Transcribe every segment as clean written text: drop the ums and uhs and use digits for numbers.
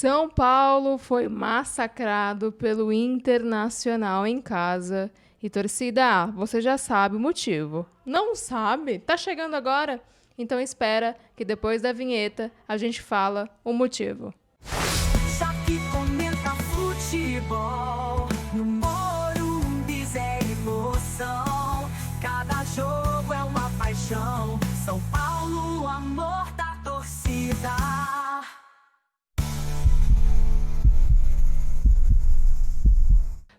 São Paulo foi massacrado pelo Internacional em casa. E torcida, você já sabe o motivo. Não sabe? Tá chegando agora? Então espera que depois da vinheta a gente fala o motivo. Chape comenta futebol, no Morumbi é emoção. Cada jogo é uma paixão. São Paulo, o amor da torcida.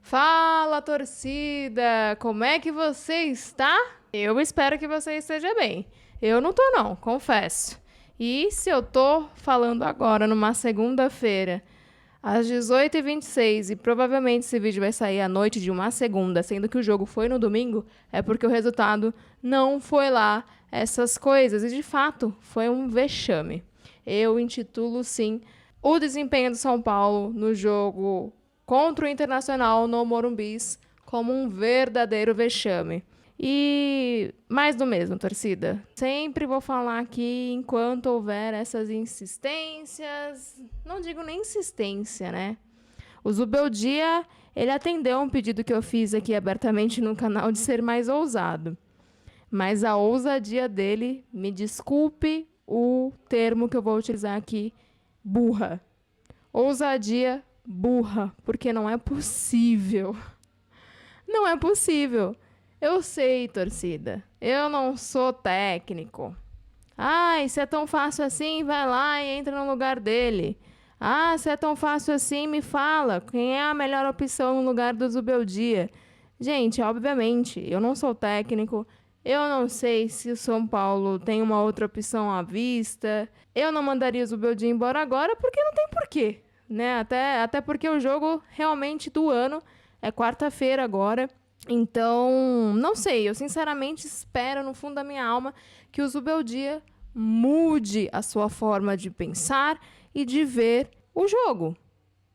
Fala, torcida! Como é que você está? Eu espero que você esteja bem. Eu não tô não, confesso. E se eu tô falando agora numa segunda-feira, às 18h26, e provavelmente esse vídeo vai sair à noite de uma segunda, sendo que o jogo foi no domingo, é porque o resultado não foi lá essas coisas. E de fato, foi um vexame. Eu intitulo, sim, o desempenho do São Paulo no jogo contra o Internacional no Morumbi como um verdadeiro vexame. E mais do mesmo, torcida. Sempre vou falar aqui enquanto houver essas insistências. Não digo nem insistência, né? O Zubeldia, ele atendeu um pedido que eu fiz aqui abertamente no canal de ser mais ousado. Mas a ousadia dele, me desculpe o termo que eu vou utilizar aqui, burra. Ousadia burra, porque não é possível. Não é possível. Eu sei, torcida. Eu não sou técnico. Ai, se é tão fácil assim, vai lá e entra no lugar dele. Ah, se é tão fácil assim, me fala. Quem é a melhor opção no lugar do Zubeldia? Gente, obviamente, eu não sou técnico. Eu não sei se o São Paulo tem uma outra opção à vista. Eu não mandaria o Zubeldia embora agora porque não tem porquê. Né? Até porque o jogo realmente do ano é quarta-feira agora. Então, não sei, eu sinceramente espero no fundo da minha alma que o Zubeldia mude a sua forma de pensar e de ver o jogo,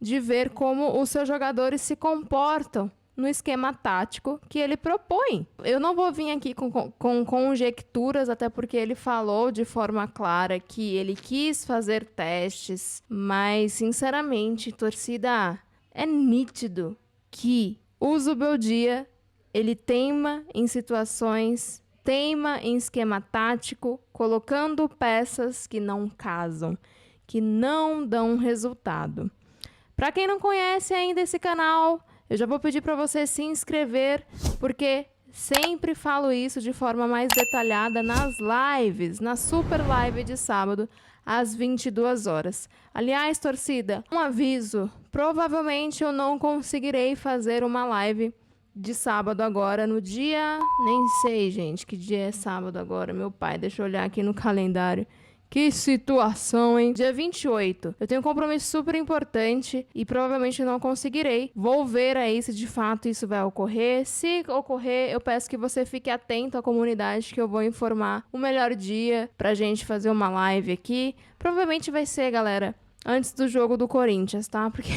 de ver como os seus jogadores se comportam no esquema tático que ele propõe. Eu não vou vir aqui com conjecturas, até porque ele falou de forma clara que ele quis fazer testes, mas, sinceramente, torcida, é nítido que o Zubeldia, ele teima em situações, teima em esquema tático, colocando peças que não casam, que não dão resultado. Para quem não conhece ainda esse canal, eu já vou pedir para você se inscrever, porque sempre falo isso de forma mais detalhada nas lives, na super live de sábado, às 22 horas. Aliás, torcida, um aviso, provavelmente eu não conseguirei fazer uma live de sábado agora, no dia... Nem sei, gente, que dia é sábado agora, meu pai, deixa eu olhar aqui no calendário. Que situação, hein? Dia 28. Eu tenho um compromisso super importante e provavelmente não conseguirei. Vou ver aí se de fato isso vai ocorrer. Se ocorrer, eu peço que você fique atento à comunidade que eu vou informar o melhor dia pra gente fazer uma live aqui. Provavelmente vai ser, galera, antes do jogo do Corinthians, tá? Porque...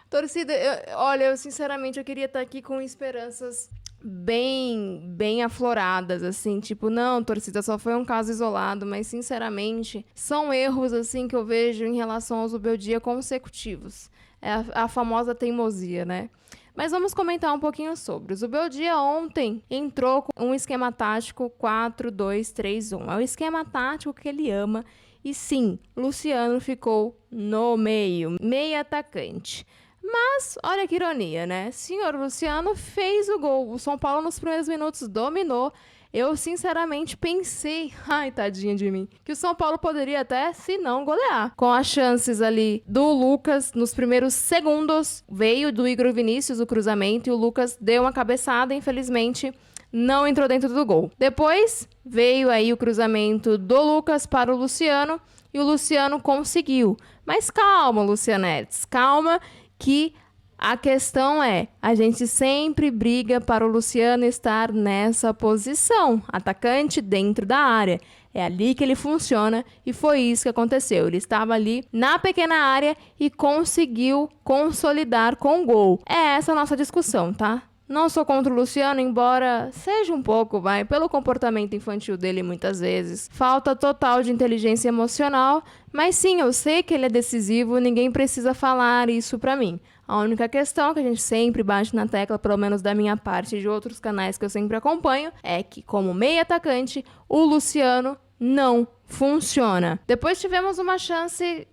Torcida, olha, eu sinceramente eu queria estar aqui com esperanças bem afloradas, assim, tipo, não, torcida, só foi um caso isolado, mas sinceramente, são erros, assim, que eu vejo em relação ao Zubeldia consecutivos. É a famosa teimosia, né? Mas vamos comentar um pouquinho sobre. O Zubeldia ontem entrou com um esquema tático 4-2-3-1. É o esquema tático que ele ama. E sim, Luciano ficou no meio atacante. Mas, olha que ironia, né? Senhor Luciano fez o gol. O São Paulo, nos primeiros minutos, dominou. Eu, sinceramente, pensei, ai, tadinha de mim, que o São Paulo poderia até, se não, golear. Com as chances ali do Lucas, nos primeiros segundos, veio do Igor Vinícius o cruzamento e o Lucas deu uma cabeçada, infelizmente, não entrou dentro do gol. Depois, veio aí o cruzamento do Lucas para o Luciano e o Luciano conseguiu. Mas calma, Lucianetes, calma, que a questão é, a gente sempre briga para o Luciano estar nessa posição, atacante dentro da área. É ali que ele funciona e foi isso que aconteceu. Ele estava ali na pequena área e conseguiu consolidar com o gol. É essa a nossa discussão, tá? Não sou contra o Luciano, embora seja um pouco, pelo comportamento infantil dele muitas vezes. Falta total de inteligência emocional, mas sim, eu sei que ele é decisivo, ninguém precisa falar isso pra mim. A única questão que a gente sempre bate na tecla, pelo menos da minha parte e de outros canais que eu sempre acompanho, é que como meio atacante, o Luciano não funciona. Depois tivemos uma chance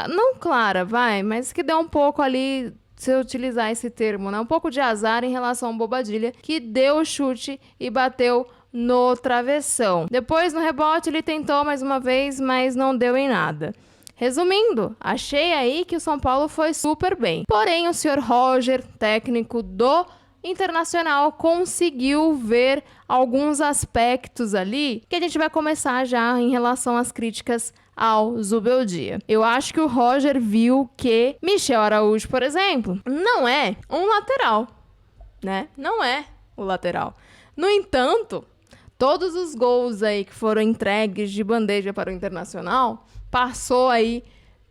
não clara, mas que deu um pouco ali, se eu utilizar esse termo, né? Um pouco de azar em relação ao Bobadilha, que deu o chute e bateu no travessão. Depois, no rebote, ele tentou mais uma vez, mas não deu em nada. Resumindo, achei aí que o São Paulo foi super bem. Porém, o senhor Roger, técnico do Internacional, conseguiu ver alguns aspectos ali que a gente vai começar já em relação às críticas ao Zubeldia. Eu acho que o Roger viu que Michel Araújo, por exemplo, não é um lateral, né? Não é o lateral. No entanto, todos os gols aí que foram entregues de bandeja para o Internacional passou aí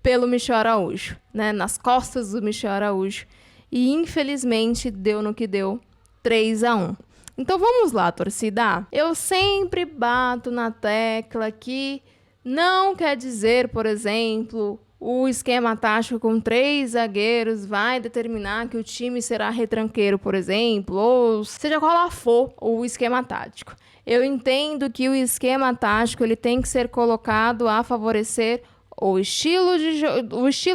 pelo Michel Araújo, né? Nas costas do Michel Araújo. E infelizmente deu no que deu, 3-1. Então vamos lá, torcida. Eu sempre bato na tecla que não quer dizer, por exemplo, o esquema tático com 3 zagueiros vai determinar que o time será retranqueiro, por exemplo, ou seja qual for o esquema tático. Eu entendo que o esquema tático ele tem que ser colocado a favorecer o estilo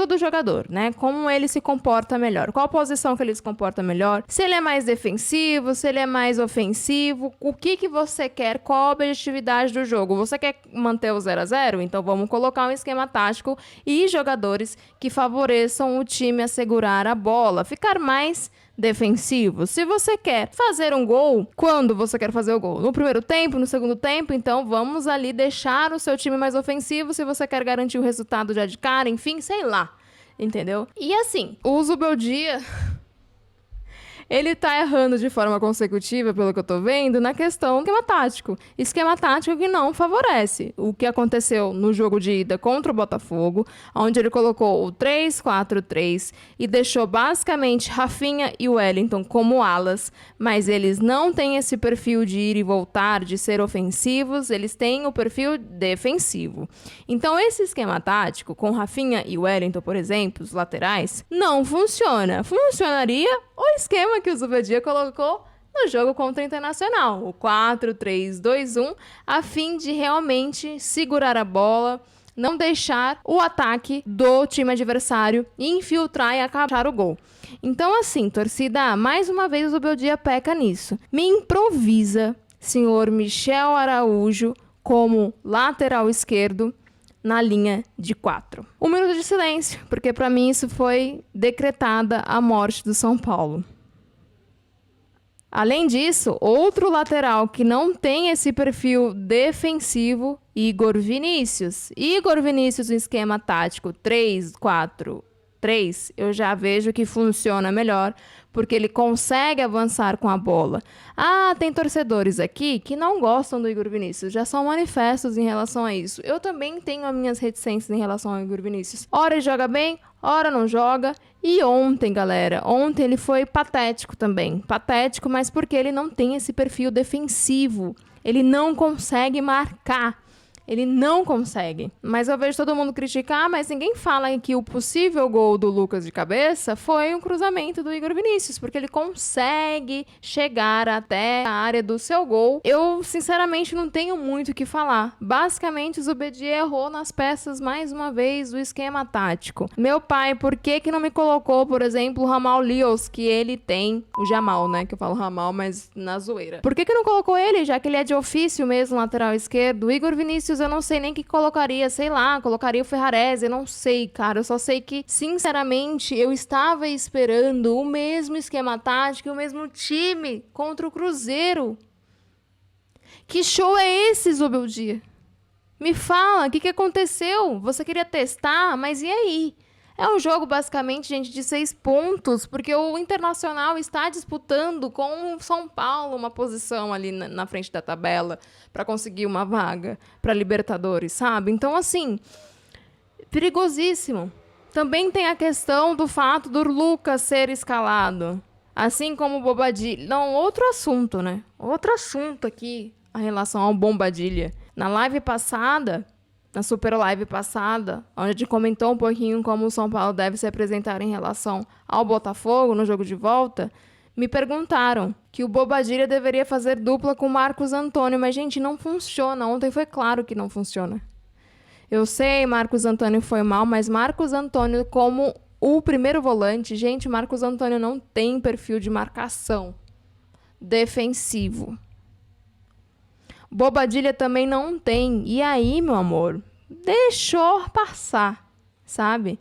do jogador, né? Como ele se comporta melhor. Qual posição que ele se comporta melhor? Se ele é mais defensivo, se ele é mais ofensivo. O que você quer? Qual a objetividade do jogo? Você quer manter o 0-0? Então vamos colocar um esquema tático e jogadores que favoreçam o time a segurar a bola. Ficar mais defensivo. Se você quer fazer um gol, quando você quer fazer o gol? No primeiro tempo, no segundo tempo? Então vamos ali deixar o seu time mais ofensivo se você quer garantir o resultado já de cara, enfim, sei lá, entendeu? E assim, o Zubeldia ele tá errando de forma consecutiva, pelo que eu tô vendo, na questão do esquema tático. Esquema tático que não favorece. O que aconteceu no jogo de ida contra o Botafogo, onde ele colocou o 3-4-3 e deixou basicamente Rafinha e Wellington como alas, mas eles não têm esse perfil de ir e voltar, de ser ofensivos, eles têm o perfil defensivo. Então esse esquema tático, com Rafinha e Wellington, por exemplo, os laterais, não funciona. Funcionaria o esquema que o Zubeldia colocou no jogo contra o Internacional, o 4-3-2-1, a fim de realmente segurar a bola, não deixar o ataque do time adversário infiltrar e acabar o gol. Então, assim, torcida, mais uma vez o Zubeldia peca nisso. Me improvisa, senhor Michel Araújo, como lateral esquerdo na linha de 4. Um minuto de silêncio, porque para mim isso foi decretada a morte do São Paulo. Além disso, outro lateral que não tem esse perfil defensivo, Igor Vinícius. Igor Vinícius no esquema tático 3-4-3, eu já vejo que funciona melhor, porque ele consegue avançar com a bola. Ah, tem torcedores aqui que não gostam do Igor Vinícius, já são manifestos em relação a isso. Eu também tenho as minhas reticências em relação ao Igor Vinícius. Ora ele joga bem, ora não joga. E ontem, galera, ele foi patético também. Patético, mas porque ele não tem esse perfil defensivo. Ele não consegue marcar. Ele não consegue. Mas eu vejo todo mundo criticar, mas ninguém fala que o possível gol do Lucas de cabeça foi um cruzamento do Igor Vinícius, porque ele consegue chegar até a área do seu gol. Eu, sinceramente, não tenho muito o que falar. Basicamente, o Zubeldia errou nas peças, mais uma vez, do esquema tático. Meu pai, por que não me colocou, por exemplo, o Ramal Leos, que ele tem... O Jamal, né? Que eu falo Ramal, mas na zoeira. Por que não colocou ele, já que ele é de ofício mesmo, lateral esquerdo? O Igor Vinícius eu não sei nem que colocaria, sei lá, colocaria o Ferrarese, eu não sei, cara, eu só sei que, sinceramente, eu estava esperando o mesmo esquema tático, o mesmo time contra o Cruzeiro. Que show é esse, Zubeldia? Me fala, o que aconteceu? Você queria testar, mas e aí? É um jogo, basicamente, gente, de 6 pontos, porque o Internacional está disputando com o São Paulo uma posição ali na frente da tabela para conseguir uma vaga para Libertadores, sabe? Então, assim, perigosíssimo. Também tem a questão do fato do Lucas ser escalado. Assim como o Bobadilha. Não, outro assunto, né? Outro assunto aqui, a relação ao Bombadilha. Na live passada, na super live passada, onde a gente comentou um pouquinho como o São Paulo deve se apresentar em relação ao Botafogo no jogo de volta, me perguntaram que o Bobadilha deveria fazer dupla com o Marcos Antônio, mas, gente, não funciona. Ontem foi claro que não funciona. Eu sei, Marcos Antônio foi mal, mas Marcos Antônio como o primeiro volante, gente, Marcos Antônio não tem perfil de marcação defensivo. Bobadilha também não tem. E aí, meu amor, deixou passar, sabe?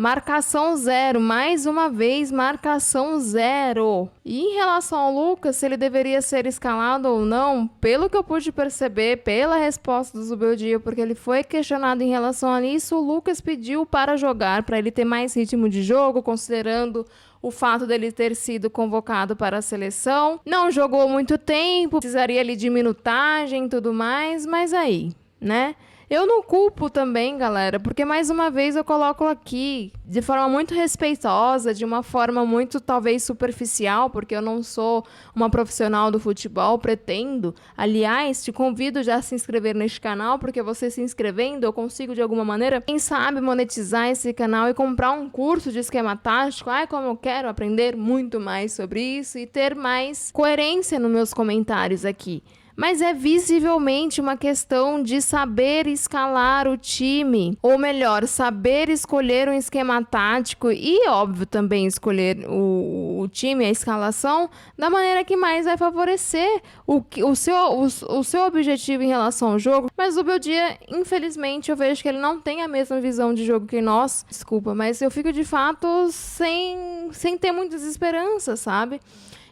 Marcação zero, mais uma vez, marcação zero. E em relação ao Lucas, se ele deveria ser escalado ou não, pelo que eu pude perceber, pela resposta do Zubeldia, porque ele foi questionado em relação a isso, o Lucas pediu para jogar, para ele ter mais ritmo de jogo, considerando o fato dele ter sido convocado para a seleção. Não jogou muito tempo, precisaria ali de minutagem e tudo mais, mas aí, né? Eu não culpo também, galera, porque mais uma vez eu coloco aqui de forma muito respeitosa, de uma forma muito talvez superficial, porque eu não sou uma profissional do futebol, pretendo. Aliás, te convido já a se inscrever neste canal, porque você se inscrevendo eu consigo de alguma maneira, quem sabe, monetizar esse canal e comprar um curso de esquema tático. Ai, como eu quero aprender muito mais sobre isso e ter mais coerência nos meus comentários aqui. Mas é visivelmente uma questão de saber escalar o time, ou melhor, saber escolher um esquema tático e, óbvio, também escolher o time, a escalação, da maneira que mais vai favorecer o seu objetivo em relação ao jogo. Mas o Beldia, infelizmente, eu vejo que ele não tem a mesma visão de jogo que nós. Desculpa, mas eu fico de fato sem ter muitas esperanças, sabe?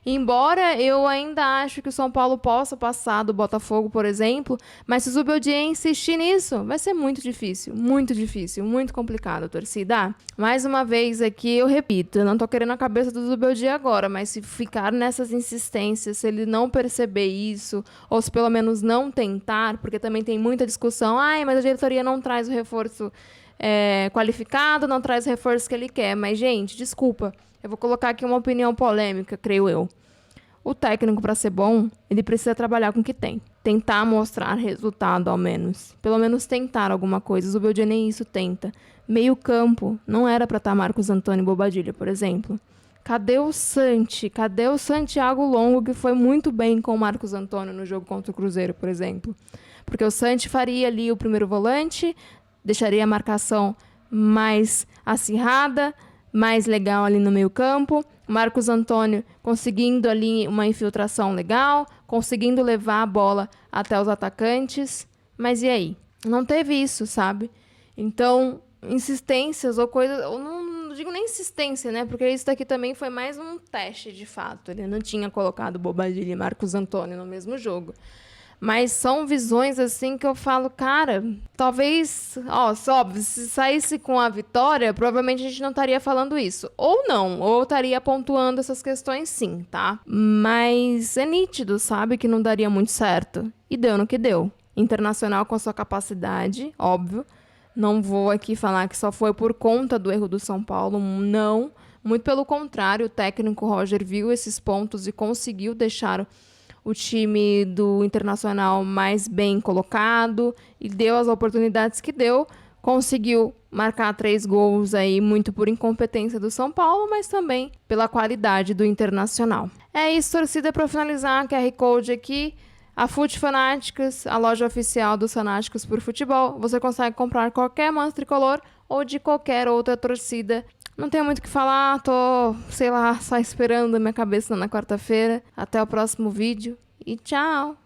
Embora eu ainda acho que o São Paulo possa passar do Botafogo, por exemplo, mas se o Zubeldia insistir nisso, vai ser muito difícil, muito complicado, torcida. Mais uma vez aqui, eu repito, eu não tô querendo a cabeça do Zubeldia agora, mas se ficar nessas insistências, se ele não perceber isso, ou se pelo menos não tentar, porque também tem muita discussão, mas a diretoria não traz o reforço qualificado, não traz o reforço que ele quer, mas, gente, desculpa. Eu vou colocar aqui uma opinião polêmica, creio eu. O técnico, para ser bom, ele precisa trabalhar com o que tem. Tentar mostrar resultado, ao menos. Pelo menos tentar alguma coisa. O Zubeldia nem isso tenta. Meio campo. Não era para estar Marcos Antônio e Bobadilha, por exemplo. Cadê o Santi? Cadê o Santiago Longo, que foi muito bem com o Marcos Antônio no jogo contra o Cruzeiro, por exemplo? Porque o Santi faria ali o primeiro volante, deixaria a marcação mais acirrada, mais legal ali no meio campo, Marcos Antônio conseguindo ali uma infiltração legal, conseguindo levar a bola até os atacantes, mas e aí? Não teve isso, sabe? Então, insistências ou coisas, eu não digo nem insistência, né? Porque isso daqui também foi mais um teste de fato, ele não tinha colocado Bobadilha e Marcos Antônio no mesmo jogo. Mas são visões assim que eu falo, cara, talvez, óbvio, se saísse com a vitória, provavelmente a gente não estaria falando isso. Ou não, ou estaria pontuando essas questões sim, tá? Mas é nítido, sabe, que não daria muito certo. E deu no que deu. Internacional com sua capacidade, óbvio. Não vou aqui falar que só foi por conta do erro do São Paulo, não. Muito pelo contrário, o técnico Roger viu esses pontos e conseguiu deixar o time do Internacional mais bem colocado e deu as oportunidades que deu. Conseguiu marcar 3 gols aí, muito por incompetência do São Paulo, mas também pela qualidade do Internacional. É isso, torcida, para finalizar, QR Code aqui, a Fute Fanáticos, a loja oficial dos fanáticos por futebol. Você consegue comprar qualquer manto tricolor ou de qualquer outra torcida. Não tenho muito o que falar, tô, sei lá, só esperando a minha cabeça na quarta-feira. Até o próximo vídeo e tchau!